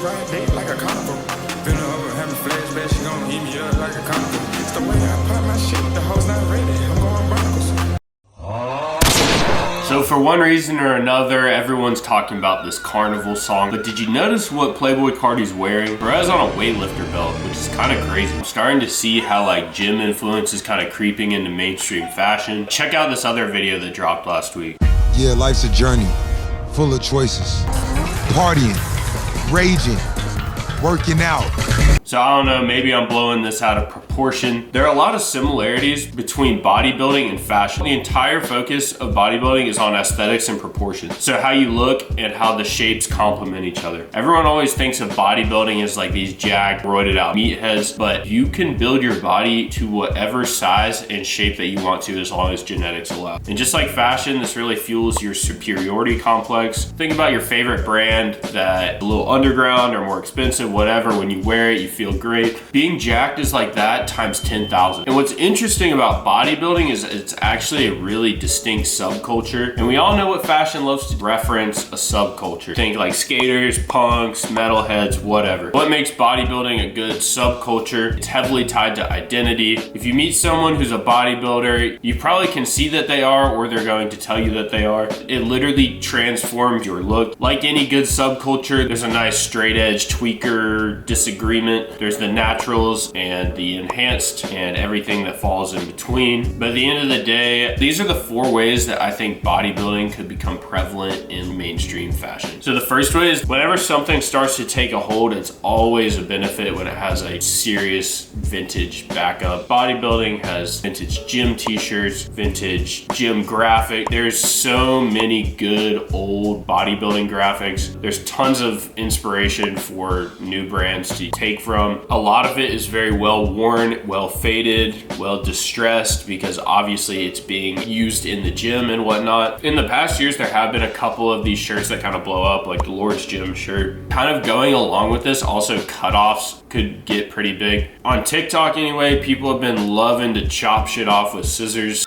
ride dick like a carnival. Been over having flashbacks, she gon' eat me up like a carnival. It's the way I pop my shit, the hoes not ready, I'm going Broncos. So for one reason or another, everyone's talking about this Carnival song, but did you notice what Playboy Carti's wearing? Bro has on a weightlifter belt, which is kind of crazy. I'm starting to see how like gym influence is kind of creeping into mainstream fashion. Check out this other video that dropped last week. Yeah, life's a journey, full of choices. Partying, raging, working out. So I don't know, maybe I'm blowing this out of proportion. There are a lot of similarities between bodybuilding and fashion. The entire focus of bodybuilding is on aesthetics and proportion. So how you look and how the shapes complement each other. Everyone always thinks of bodybuilding as like these jacked, roided out meatheads, but you can build your body to whatever size and shape that you want to as long as genetics allow. And just like fashion, this really fuels your superiority complex. Think about your favorite brand that's a little underground or more expensive, whatever. When you wear it, you feel great. Being jacked is like that times 10,000. And what's interesting about bodybuilding is it's actually a really distinct subculture. And we all know what fashion loves to reference a subculture. Think like skaters, punks, metalheads, whatever. What makes bodybuilding a good subculture? It's heavily tied to identity. If you meet someone who's a bodybuilder, you probably can see that they are, or they're going to tell you that they are. It literally transforms your look. Like any good subculture, there's a nice straight edge tweaker disagreement. There's the naturals and the enhanced and everything that falls in between. But at the end of the day, these are the 4 ways that I think bodybuilding could become prevalent in mainstream fashion. So the first way is whenever something starts to take a hold, it's always a benefit when it has a serious vintage backup. Bodybuilding has vintage gym t-shirts, vintage gym graphic. There's so many good old bodybuilding graphics. There's tons of inspiration for new brands to take from. A lot of it is very well worn, well faded, well distressed, because obviously it's being used in the gym and whatnot. In the past years, there have been a couple of these shirts that kind of blow up, like the Lord's Gym shirt. Kind of going along with this, also Cuttoffs could get pretty big. On TikTok anyway, people have been loving to chop shit off with scissors.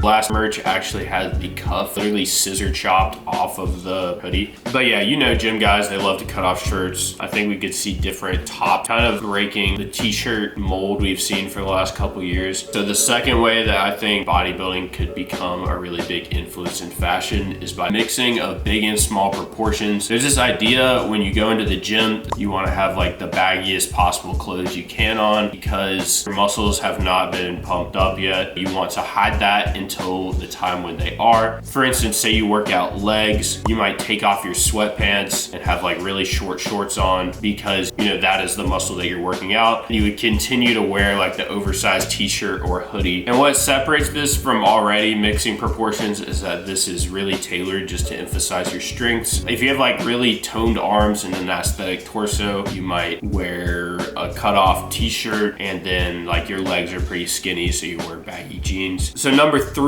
Last merch actually had the cuff literally scissor chopped off of the hoodie. But yeah, you know gym guys, they love to cut off shirts. I think we could see different top kind of breaking the t-shirt mold we've seen for the last couple years. So the second way that I think bodybuilding could become a really big influence in fashion is by mixing of big and small proportions. There's this idea when you go into the gym, you want to have like the baggiest possible clothes you can on because your muscles have not been pumped up yet. You want to hide that until the time when they are. For instance, say you work out legs, you might take off your sweatpants and have like really short shorts on because you know that is the muscle that you're working out. You would continue to wear like the oversized t-shirt or hoodie. And what separates this from already mixing proportions is that this is really tailored just to emphasize your strengths. If you have like really toned arms and an aesthetic torso, you might wear a cutoff t-shirt and then like your legs are pretty skinny, so you wear baggy jeans. So number 3,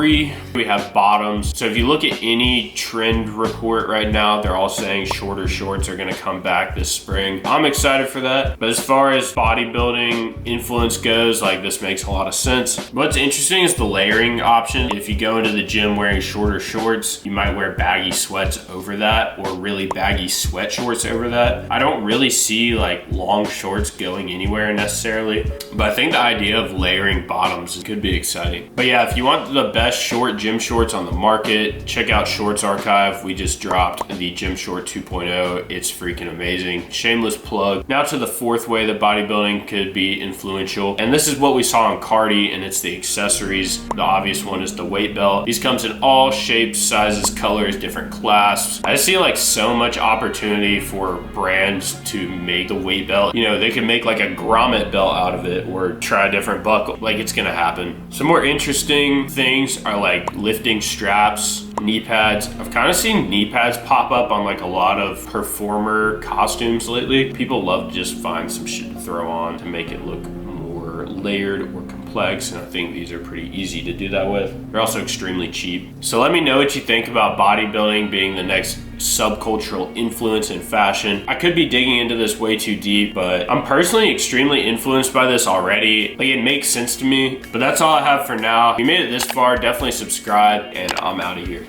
we have bottoms. So if you look at any trend report right now, they're all saying shorter shorts are gonna come back this spring. I'm excited for that. But as far as bodybuilding influence goes, like this makes a lot of sense. What's interesting is the layering option. If you go into the gym wearing shorter shorts, you might wear baggy sweats over that or really baggy sweat shorts over that. I don't really see like long shorts going anywhere necessarily, but I think the idea of layering bottoms could be exciting. But yeah, if you want the best short gym shorts on the market, check out Shorts Archive. We just dropped the Gym Short 2.0. It's freaking amazing. Shameless plug. Now to the 4th way that bodybuilding could be influential. And this is what we saw on Carti, and it's the accessories. The obvious one is the weight belt. These comes in all shapes, sizes, colors, different clasps. I see like so much opportunity for brands to make the weight belt. You know, they can make like a grommet belt out of it or try a different buckle. Like it's gonna happen. Some more interesting things are like lifting straps, knee pads. I've kind of seen knee pads pop up on like a lot of performer costumes lately. People love to just find some shit to throw on to make it look more layered or complex, and I think these are pretty easy to do that with. They're also extremely cheap. So let me know what you think about bodybuilding being the next subcultural influence in fashion. I could be digging into this way too deep, but I'm personally extremely influenced by this already. Like, it makes sense to me, but that's all I have for now. If you made it this far, definitely subscribe, and I'm out of here.